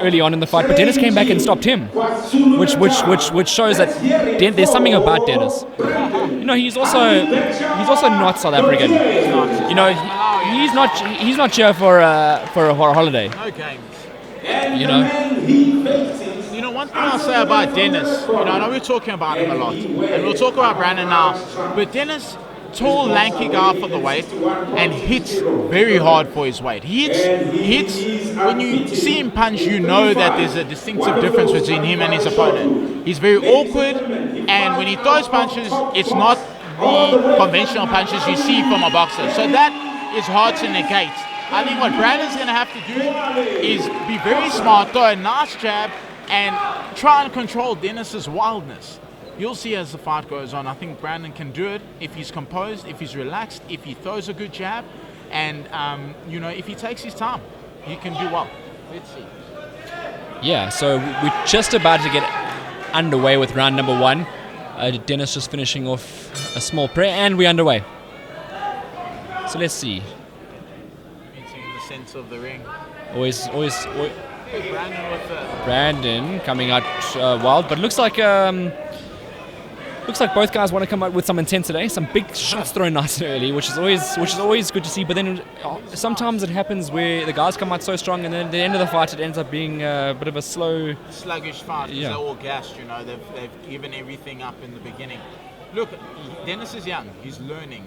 early on in the fight, but Dennis came back and stopped him, which shows that there's something about Dennis. You know, he's also not South African. You know, he's not here for a holiday. No games. You know. You know, one thing I'll say about Dennis, you know, I know we're talking about him a lot, and we'll talk about Brandon now, but Dennis, tall, lanky guy for the weight, and hits very hard for his weight. He hits, when you see him punch, you know that there's a distinctive difference between him and his opponent. He's very awkward, and when he throws punches, it's not the conventional punches you see from a boxer. So that is hard to negate. I think what Brandon's going to have to do is be very smart, throw a nice jab, and try and control Dennis's wildness. You'll see as the fight goes on. I think Brandon can do it if he's composed, if he's relaxed, if he throws a good jab, and you know, if he takes his time, he can do well. Let's see. Yeah, so we're just about to get underway with round number 1. Dennis just finishing off a small prayer, and we're underway. So let's see. Meeting the center of the ring. Always Brandon with Brandon coming out wild, but looks like both guys want to come out with some intent today. Some big shots thrown nice and early, which is always good to see. But then sometimes it happens where the guys come out so strong, and then at the end of the fight it ends up being a bit of a sluggish fight. Yeah. They're all gassed, you know. They've given everything up in the beginning. Look, Dennis is young. He's learning.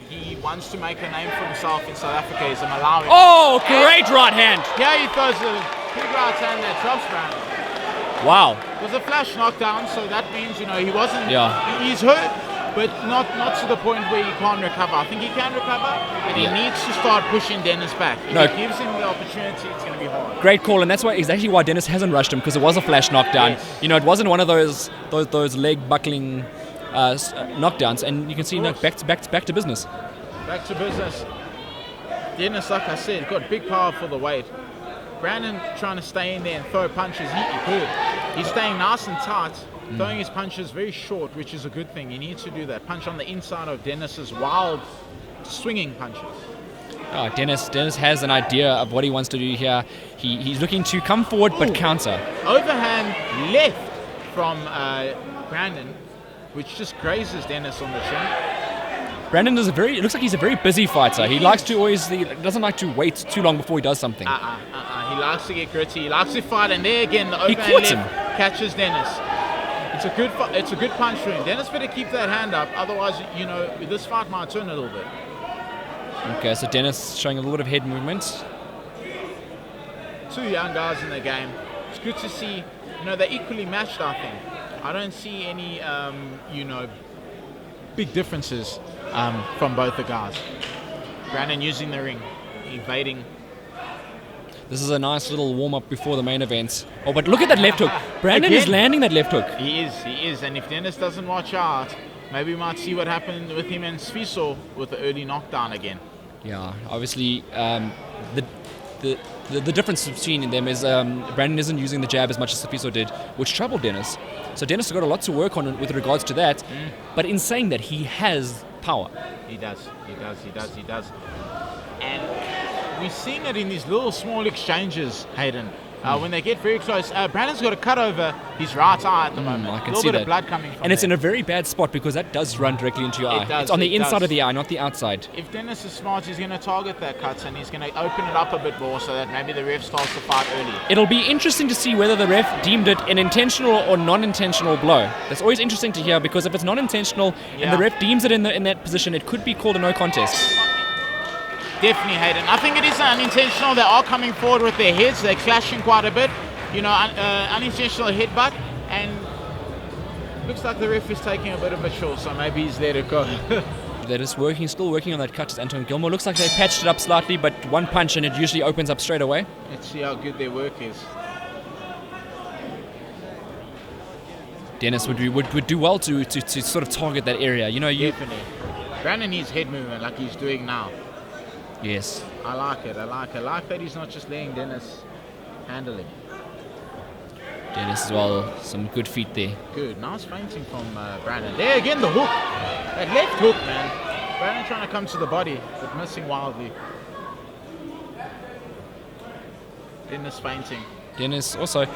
He wants to make a name for himself in South Africa. He's a Malawi. Oh, great right hand! Yeah, he throws a big right hand that drops Brandon. Wow. It was a flash knockdown, so that means, you know, he wasn't. Yeah. He's hurt, but not to the point where he can't recover. I think he can recover, and he needs to start pushing Dennis back. If he gives him the opportunity, it's going to be hard. Great call, and that's exactly why Dennis hasn't rushed him, because it was a flash knockdown. Yes. You know, it wasn't one of those leg buckling knockdowns, and you can see back to business. Back to business. Dennis, like I said, got big power for the weight. Brandon trying to stay in there and throw punches. He's staying nice and tight, throwing his punches very short, which is a good thing. He needs to do that. Punch on the inside of Dennis's wild swinging punches. Oh, Dennis has an idea of what he wants to do here. He's looking to come forward but counter. Overhand left from Brandon, which just grazes Dennis on the chin. Brandon it looks like he's a very busy fighter. He doesn't like to wait too long before he does something. He likes to get gritty. He likes to fight, and there again, the overhand left catches Dennis. It's a good punch for him. Dennis better keep that hand up, otherwise, you know, this fight might turn a little bit. Okay, so Dennis showing a little bit of head movement. Two young guys in the game. It's good to see. You know, they're equally matched, I think. I don't see any, big differences from both the guys. Brandon using the ring, evading. This is a nice little warm-up before the main event. Oh, but look at that left hook. Brandon is landing that left hook. He is. And if Dennis doesn't watch out, maybe we might see what happened with him and Sviso with the early knockdown again. Yeah, obviously, the difference between them is Brandon isn't using the jab as much as Sviso did, which troubled Dennis. So Dennis has got a lot to work on with regards to that. But in saying that, he has power. He does. And we're seeing it in these little small exchanges, Hayden. When they get very close, Brandon's got a cut over his right eye at the moment. I can a little see bit that. of blood coming from and it's there. in a very bad spot because that does run directly into your eye. It's on the inside of the eye, not the outside. If Dennis is smart, he's going to target that cut and he's going to open it up a bit more so that maybe the ref starts to fight early. It'll be interesting to see whether the ref deemed it an intentional or non-intentional blow. That's always interesting to hear because if it's non-intentional and the ref deems it in that position, it could be called a no contest. Definitely, Hayden. I think it is unintentional. They are coming forward with their heads. They're clashing quite a bit. You know, unintentional headbutt, and looks like the ref is taking a bit of a chill, so maybe he's let it go. They're just still working on that cut to Anton Gilmore. Looks like they patched it up slightly, but one punch and it usually opens up straight away. Let's see how good their work is. Dennis would do well to sort of target that area. You know, Definitely. Brandon needs head movement like he's doing now. Yes. I like it. I like that he's not just letting Dennis handle him. Dennis as well, some good feet there. Good, nice feinting from Brandon. There again, the hook. That left hook, man. Brandon trying to come to the body, but missing wildly. Dennis feinting. Dennis also,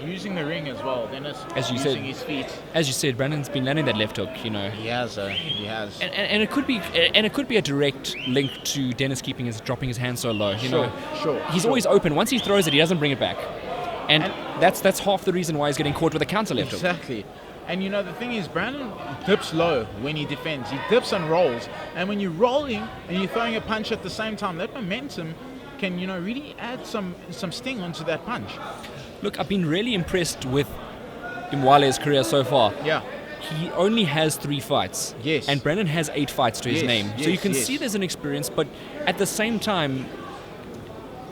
using the ring as well. Dennis as you using said, his feet. As you said, Brandon's been landing that left hook. You know, He has. and it could be a direct link to Dennis dropping his hand so low. You know, he's always open. Once he throws it, he doesn't bring it back, and that's half the reason why he's getting caught with a counter left hook. Exactly. And you know, the thing is, Brandon dips low when he defends. He dips and rolls. And when you're rolling and you're throwing a punch at the same time, that momentum can, you know, really add some sting onto that punch. Look, I've been really impressed with Mwale's career so far. Yeah. He only has 3 fights. Yes. And Brandon has 8 fights to his name. So you can see there's an experience, but at the same time,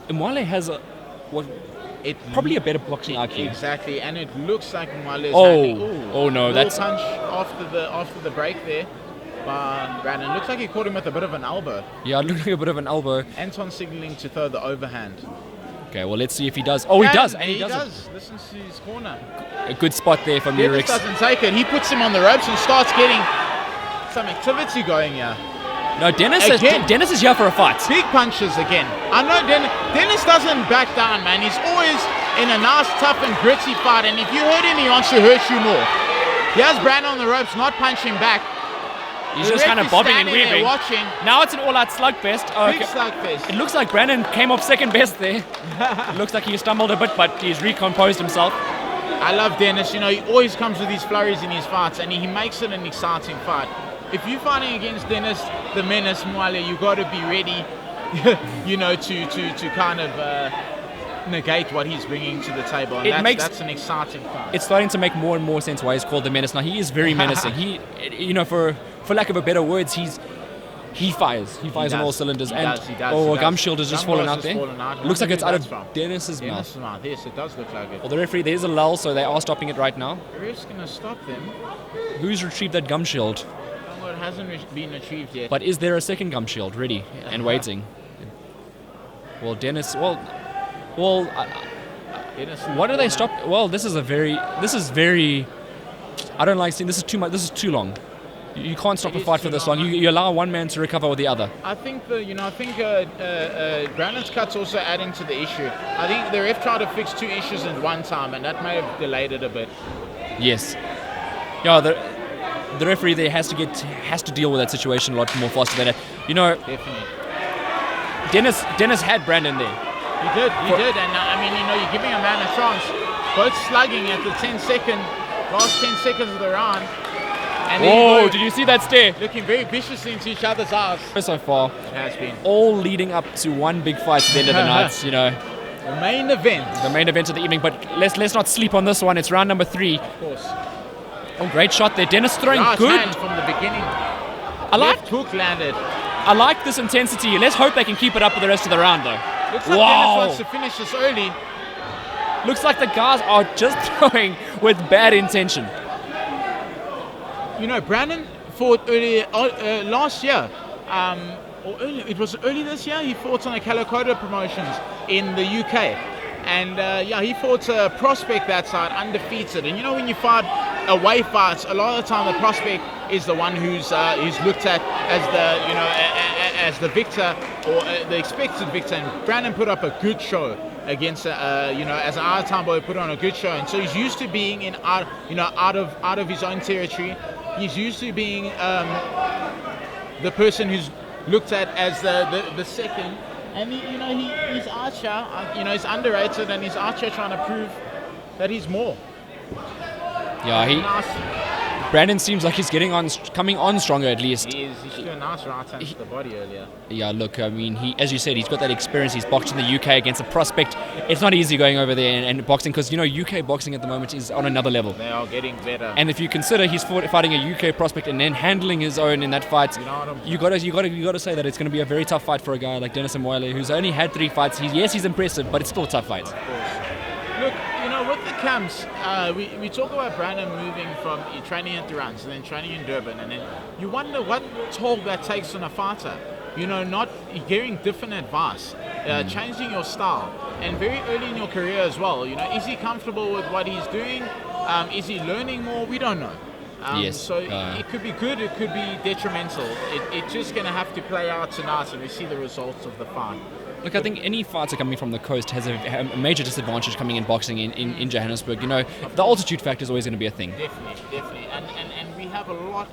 Mwale has probably a better boxing IQ. Exactly, and it looks like Mwale is Oh no, that's punch after the break there. But Brandon looks like he caught him with a bit of an elbow. Yeah, it looked like a bit of an elbow. Anton signaling to throw the overhand. Okay, well, let's see if he does. Oh, he does, and he does. Listen to his corner. A good spot there from Dennis Murix. doesn't take it. He puts him on the ropes and starts getting some activity going here. No, Dennis is here for a fight. Big punches again. I know Dennis doesn't back down, man. He's always in a nice, tough and gritty fight. And if you hurt him, he wants to hurt you more. He has Brandon on the ropes, not punching back. He's just kind of bobbing and weaving. Watching. Now it's an all-out slugfest. Big slugfest. It looks like Brandon came off second best there. It looks like he stumbled a bit, but he's recomposed himself. I love Dennis. You know, he always comes with these flurries in his fights, and he makes it an exciting fight. If you're fighting against Dennis, the Menace Mwale, you got to be ready, you know, to kind of negate what he's bringing to the table. And that's an exciting fight. It's starting to make more and more sense why he's called the Menace. Now, he is very menacing. You know, for lack of a better words, he fires. He fires on all cylinders. He does. A gum shield has just fallen out there. Looks like it's out of Dennis's mouth. mouth. Yes, it does look like it. Well, the referee, there's a lull, so they are stopping it right now. The ref's going to stop them. Who's retrieved that gum shield? Well, it hasn't been retrieved yet. But is there a second gum shield ready and waiting? Well, Dennis. Well. Dennis, what do they stop? Well, this is very. I don't like seeing. This is too much. This is too long. You can't stop a fight for this long. You allow one man to recover with the other. I think Brandon's cut's also adding to the issue. I think the ref tried to fix 2 issues in one time, and that may have delayed it a bit. Yes. Yeah. The referee there has to deal with that situation a lot more faster than that. You know. Definitely. Dennis had Brandon there. He did, and I mean, you know, you're giving a man a chance. Both slugging at the last 10 seconds of the round. And did you see that stare? Looking very viciously into each other's eyes. So far, it has been. All leading up to one big fight at the end of the night, you know. The main event. The main event of the evening, but let's not sleep on this one. It's round number 3. Of course. Oh, great shot there. Dennis throwing good. Hand from the beginning. Left hook landed. I like this intensity. Let's hope they can keep it up for the rest of the round, though. Looks like Dennis wants to finish this early. Looks like the guys are just throwing with bad intention. You know, Brandon fought earlier last year. It was early this year. He fought on a Calicoda Promotions in the UK. And he fought a prospect that side, undefeated. And you know, when you fight away fights, a lot of the time the prospect is the one who's looked at as the victor or the expected victor. And Brandon put up a good show against as an out-of-town boy, put on a good show. And so he's used to being out of his own territory. He's used to being the person who's looked at as the second. And he's out here, he's underrated, and he's out here trying to prove that he's more. Yeah, Brandon seems like he's coming on stronger at least. He should do a nice right hand to the body earlier. Yeah, look, I mean, as you said, he's got that experience. He's boxed in the UK against a prospect. It's not easy going over there and boxing because, UK boxing at the moment is on another level. They are getting better. And if you consider he's fighting a UK prospect and then handling his own in that fight, you got to say that it's going to be a very tough fight for a guy like Dennis Mwale, who's only had 3 fights. He's impressive, but it's still a tough fight. Of course. Look, with the camps, we talk about Brandon moving from training at Durrance and then training in Durban, and then you wonder what toll that takes on a fighter. Not giving different advice, changing your style, and very early in your career as well. Is he comfortable with what he's doing? Is he learning more? We don't know. Yes. So it could be good, it could be detrimental. It's just going to have to play out tonight, and we see the results of the fight. Look, I think any fighter coming from the coast has a major disadvantage coming in boxing in Johannesburg. You know, the altitude factor is always going to be a thing. Definitely. And we have a lot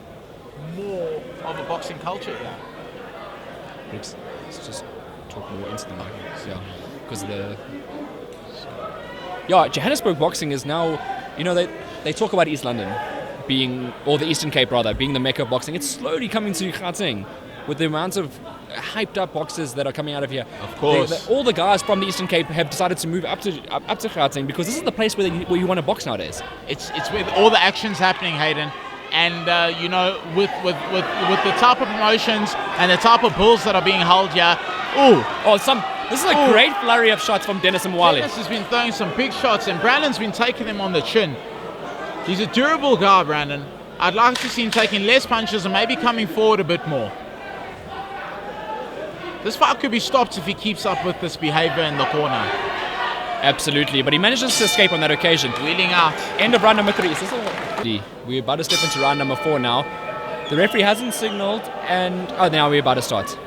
more of a boxing culture here. Let's just talk more into the mic. Yeah, because Johannesburg boxing is now, you know, they talk about East London being, or the Eastern Cape rather, being the mecca of boxing. It's slowly coming to Gauteng with the amount of hyped up boxers that are coming out of here. Of course. All the guys from the Eastern Cape have decided to move up to Gauteng because this is the place where you want to box nowadays. It's with all the actions happening, Hayden. And you know, with the type of promotions and the type of bulls that are being held here, this is a great flurry of shots from Dennis and Mwale. Dennis has been throwing some big shots, and Brandon's been taking them on the chin. He's a durable guy, Brandon. I'd like to see him taking less punches and maybe coming forward a bit more. This fight could be stopped if he keeps up with this behavior in the corner. Absolutely, but he manages to escape on that occasion. Wheeling out. End of round number 3. We're about to step into round number 4 now. The referee hasn't signaled, and now we're about to start.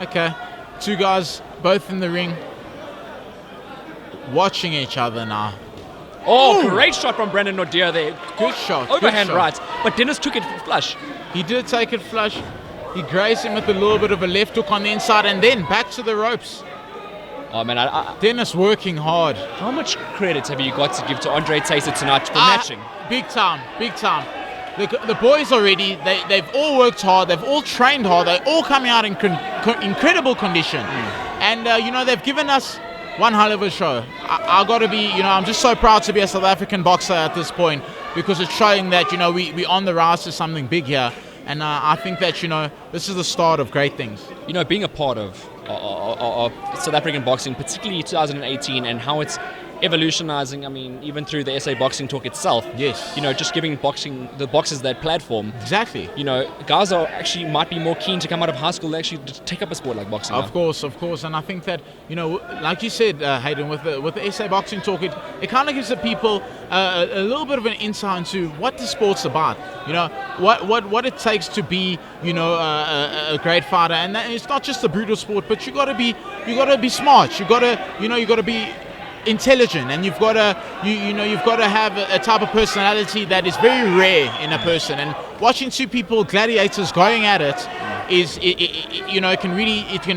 Okay, two guys both in the ring, watching each other now. Oh, great shot from Brandon Naude there. Good shot. Overhand good shot. right, but Dennis took it flush. He did take it flush. He grazed him with a little bit of a left hook on the inside and then back to the ropes. Oh man, Dennis working hard. How much credit have you got to give to Andre Taser tonight for matching? Big time. The boys already, they've all worked hard, they've all trained hard, they're all coming out in incredible condition. And, you know, they've given us one hell of a show. I got to be, you know, I'm just so proud to be a South African boxer at this point because it's showing that, you know, we're on the rise to something big here. And I think that, you know, this is the start of great things. You know, being a part of South African boxing, particularly 2018, and how it's evolutionizing, I mean, even through the SA Boxing Talk itself. Yes. You know, just giving the boxers that platform. Exactly. You know, guys might be more keen to come out of high school to actually take up a sport like boxing. Of course. And I think that, you know, like you said, Hayden, with the SA Boxing Talk, it kind of gives the people a little bit of an insight into what the sport's about. You know, what it takes to be, you know, a great fighter. And it's not just a brutal sport, but you got to be smart. You got to be intelligent, and you've got to have a type of personality that is very rare in a person. And watching two people, gladiators, going at it it can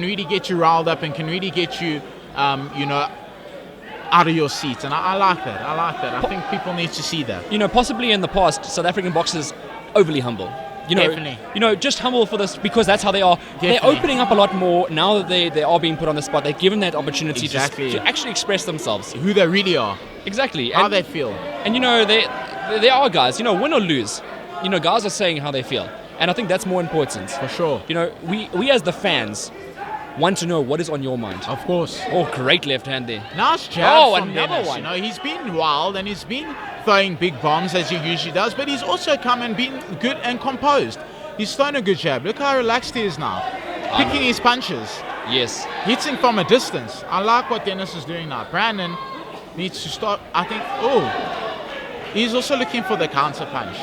really get you riled up and can really get you out of your seat. And I like that. I think people need to see that. You know, possibly in the past, South African boxers overly humble. You know, Definitely. You know, just humble for this because that's how they are. Definitely. They're opening up a lot more now that they are being put on the spot. They're given that opportunity to actually express themselves, who they really are, exactly, how they feel. And you know, they are guys. You know, win or lose, you know, guys are saying how they feel, and I think that's more important. For sure. You know, we as the fans want to know what is on your mind. Of course. Oh, great left hand there. Nice jab from another Dennis. one. You know, he's been wild and he's been throwing big bombs as he usually does, but he's also come and been good and composed. He's thrown a good jab. Look how relaxed he is now. Picking his punches. Yes. Hitting from a distance. I like what Dennis is doing now. Brandon needs to start, I think, he's also looking for the counter punch.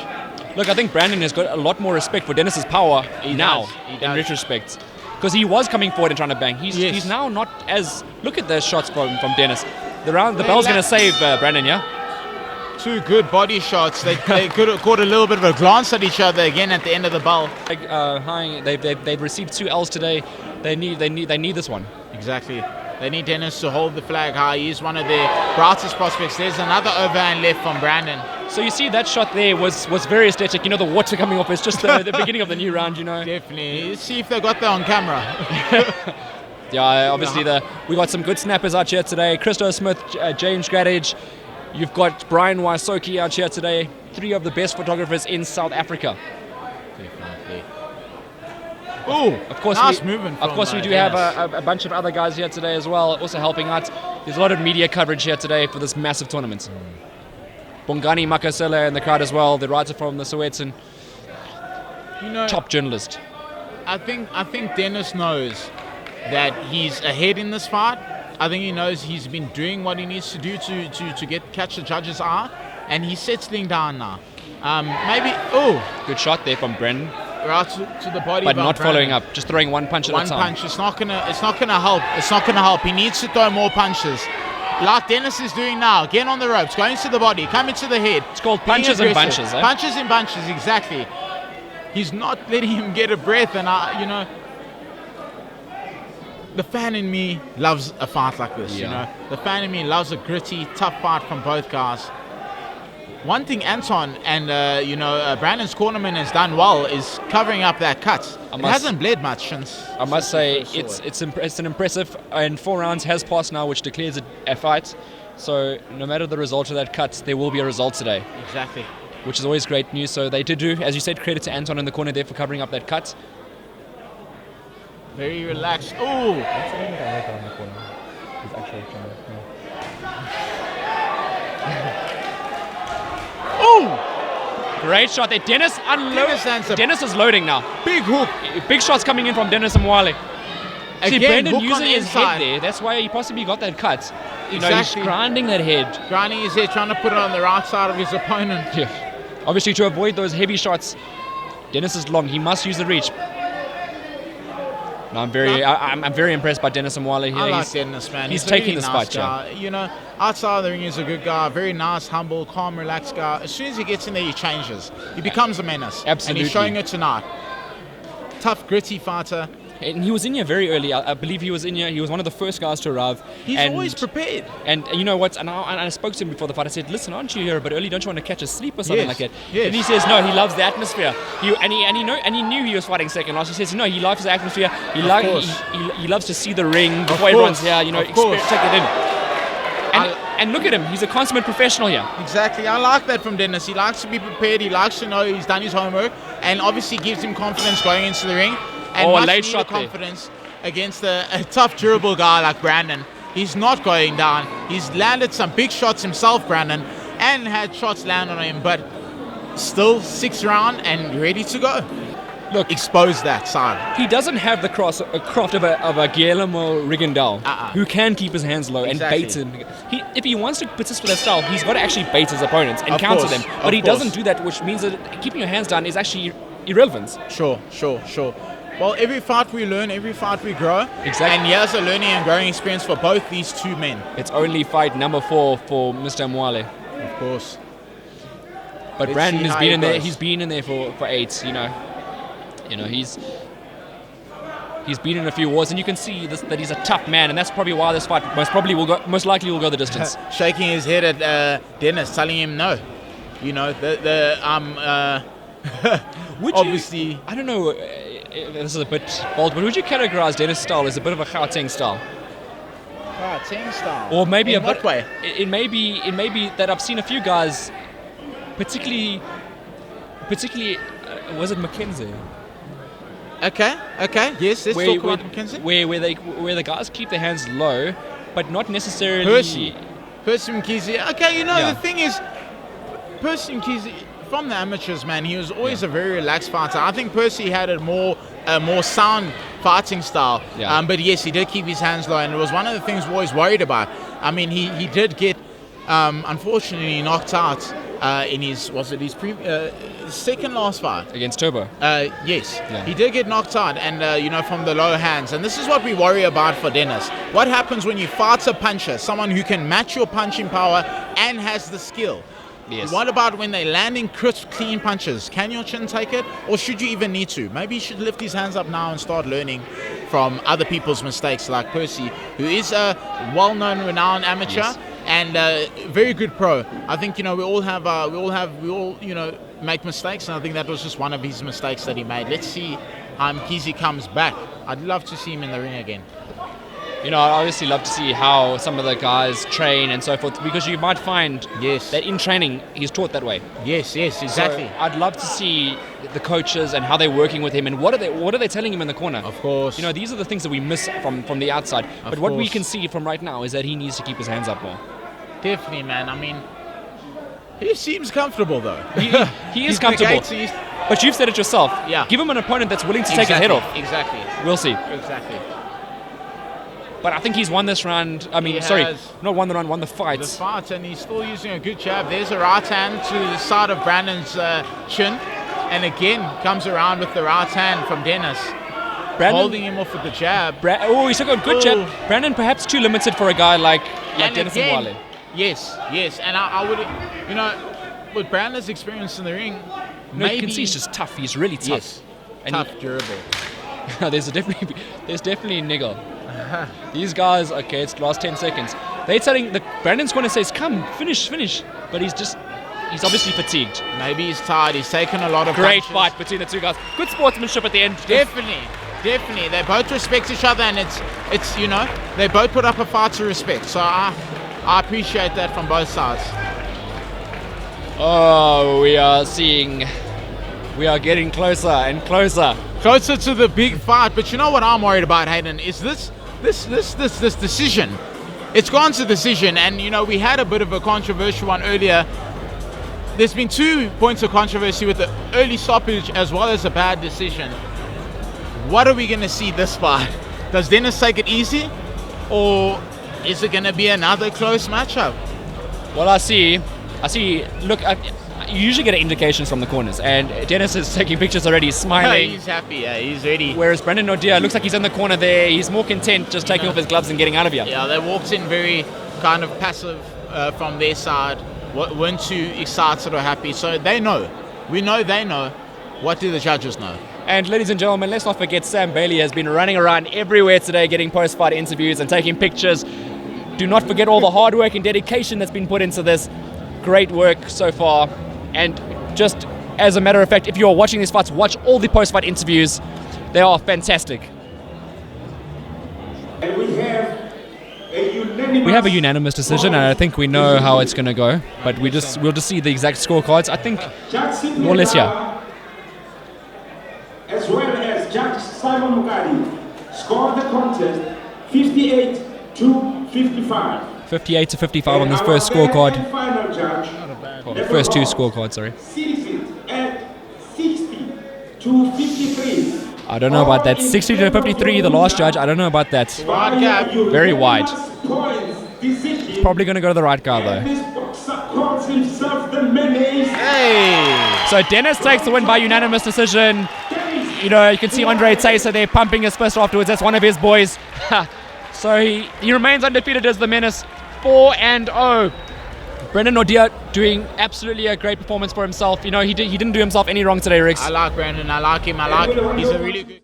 Look, I think Brandon has got a lot more respect for Dennis's power now, in retrospect. Because he was coming forward and trying to bang. He's now not as... Look at the shots from Dennis. The bell's going to save Brandon, yeah? Two good body shots. They could have caught a little bit of a glance at each other again at the end of the bell. They've received 2 L's today. They need this one. Exactly. They need Dennis to hold the flag high. He's one of their brightest prospects. There's another overhand left from Brandon. So you see that shot there was very aesthetic. You know, the water coming off. It's just the beginning of the new round, you know. Definitely. Let's see if they got that on camera. Yeah, obviously we got some good snappers out here today. Christo Smith, James Gradage. You've got Brian Waisoki out here today. 3 of the best photographers in South Africa. Definitely. Oh, of course, nice movement. Of course, we do have a bunch of other guys here today as well, also helping out. There's a lot of media coverage here today for this massive tournament. Bongani Makasela in the crowd as well, the writer from the Sowetan, top journalist. I think Dennis knows that he's ahead in this fight. I think he knows he's been doing what he needs to do to catch the judge's eye, and he's settling down now. Good shot there from Brendan. Right to the body, but not Brandon. Following up, just throwing one punch at a time. One punch. It's not gonna help. It's not gonna help. He needs to throw more punches, like Dennis is doing now. Get on the ropes, going to the body, coming to the head. It's called punches and bunches. Punches and bunches, exactly. He's not letting him get a breath, and the fan in me loves a fight like this. Yeah. The fan in me loves a gritty, tough fight from both guys. One thing Anton and Brandon's cornerman has done well is covering up that cut. It hasn't bled much since. I must say it's an impressive, and 4 rounds has passed now, which declares it a fight. So no matter the result of that cut, there will be a result today. Exactly. Which is always great news. So they did do, as you said, credit to Anton in the corner there for covering up that cut. Very relaxed. Ooh. Ooh! Great shot there. Dennis is loading now. Big hook. Big shots coming in from Dennis and Mwale. See, Again, Brendan using his inside. head there. That's why he possibly got that cut. Exactly. He's grinding that head. Grinding his head, trying to put it on the right side of his opponent. Yeah. Obviously, to avoid those heavy shots, Dennis is long. He must use the reach. No, I'm very impressed by Dennis and Mwale here. I like Dennis, man. He's a taking really this nice fight, guy. Outside of the ring, he's a good guy. Very nice, humble, calm, relaxed guy. As soon as he gets in there, he changes. He becomes a menace. Absolutely. And he's showing it tonight. Tough, gritty fighter. And he was in here very early. I believe he was in here. He was one of the first guys to arrive. He's always prepared. And you know what? And I spoke to him before the fight. I said, "Listen, aren't you here a bit early? Don't you want to catch a sleep or something like that?" Yes. And he says, "No, he loves the atmosphere." He knew he was fighting second last. He says, "No, he loves the atmosphere. He loves to see the ring before everyone's here. Take it in." And look at him. He's a consummate professional here. Exactly. I like that from Dennis. He likes to be prepared. He likes to know he's done his homework, and obviously gives him confidence going into the ring. And a much late needed shot confidence against a tough, durable guy like Brandon. He's not going down. He's landed some big shots himself, Brandon, and had shots land on him, but still 6th round and ready to go. Look, expose that side. He doesn't have the craft of a Guillermo Rigondeaux, who can keep his hands low and bait him. If he wants to persist with that style, he's got to actually bait his opponents and counter them. But he doesn't do that, which means that keeping your hands down is actually irrelevant. Sure. Well, every fight we learn, every fight we grow. Exactly. And here's a learning and growing experience for both these two men. It's only fight number 4 for Mr. Mwale. Of course. But Let's Brandon see has how been he in there. goes. He's been in there for 8. He's been in a few wars, and you can see that he's a tough man, and that's probably why this fight most likely will go the distance. Shaking his head at Dennis, telling him no. Obviously. I don't know. This is a bit bold, but would you categorize Dennis' style as a bit of a Gauteng style? Gauteng style. Or maybe in what way? It may be that I've seen a few guys, particularly, was it McKenzie? Okay. Yes, let's talk about McKenzie. Where the guys keep their hands low, but not necessarily. Percy McKenzie. Okay, the thing is, Percy McKenzie, from the amateurs, man, he was always a very relaxed fighter. I think Percy had a more sound fighting style. Yeah. But yes, he did keep his hands low, and it was one of the things we're always worried about. I mean, he did get, unfortunately, knocked out in his second last fight against Turbo. Yes, he did get knocked out, and from the low hands. And this is what we worry about for Dennis. What happens when you fight a puncher, someone who can match your punching power and has the skill? Yes. What about when they're landing crisp, clean punches? Can your chin take it, or should you even need to? Maybe he should lift his hands up now and start learning from other people's mistakes, like Percy, who is a well-known, renowned amateur. Yes. And very good pro. I think we all make mistakes, and I think that was just one of his mistakes that he made. Let's see how Mkhize comes back. I'd love to see him in the ring again. I obviously love to see how some of the guys train and so forth, because you might find that in training he's taught that way. Yes, exactly. So I'd love to see the coaches and how they're working with him, and what are they telling him in the corner. Of course. These are the things that we miss from the outside. But what we can see from right now is that he needs to keep his hands up more. Definitely, man. I mean, He seems comfortable though. He is comfortable. But you've said it yourself. Yeah. Give him an opponent that's willing to take his head off. Exactly. We'll see. Exactly. But I think he's won this round. I mean, not won the round, won the fight. The fight, and he's still using a good jab. There's a right hand to the side of Brandon's chin. And again, comes around with the right hand from Dennis. Brandon, holding him off with the jab. He's got a good jab. Brandon perhaps too limited for a guy like Dennis and Mwale. Yes. And I would, with Brandon's experience in the ring, you can see he's just tough. He's really tough. Yes, and tough, durable. there's definitely a niggle. These guys, okay, it's the last 10 seconds. They're telling Brandon's corner says, "Come, finish," but he's obviously fatigued. Maybe he's tired. He's taken a lot of great punches. Fight between the two guys. Good sportsmanship at the end. Definitely. They both respect each other, and it's they both put up a fight to respect. So I appreciate that from both sides. Oh, we are getting closer and closer. Closer to the big fight. But you know what I'm worried about, Hayden, is this decision. It's gone to decision, and we had a bit of a controversial one earlier. There's been 2 points of controversy with the early stoppage as well as a bad decision. What are we going to see this fight? Does Dennis take it easy, or is it going to be another close matchup? Well, I see. Look, you usually get indications from the corners, and Dennis is taking pictures already, smiling. He's happy, he's ready. Whereas Brendan Naude looks like he's in the corner there. He's more content just taking off his gloves and getting out of here. Yeah, they walked in very kind of passive from their side. Weren't too excited or happy. So they know. We know they know. What do the judges know? And ladies and gentlemen, let's not forget Sam Bailey has been running around everywhere today getting post-fight interviews and taking pictures. Do not forget all the hard work and dedication that's been put into this. Great work so far. And just as a matter of fact, if you're watching these fights, watch all the post-fight interviews. They are fantastic. And we have a unanimous decision, and I think we know how it's going to go. But we'll just see the exact scorecards. I think more or less, yeah. As well as Judge Simon Mugadi scored the contest 58-55. 58-55 on this first scorecard. Final judge, the first 2 scorecards, sorry. sees it at 60-53. I don't know about that. 60-53, the last judge. I don't know about that. Wide gap. Very wide. It's probably going to go to the right guy, though. Hey! So Dennis takes the win by unanimous decision. You can see Andre Taser there pumping his fist afterwards. That's one of his boys. So he remains undefeated as the Menace. 4-0. Brendan Naude doing absolutely a great performance for himself. He didn't do himself any wrong today, Riggs. I like Brandon. I like him. He's a really good...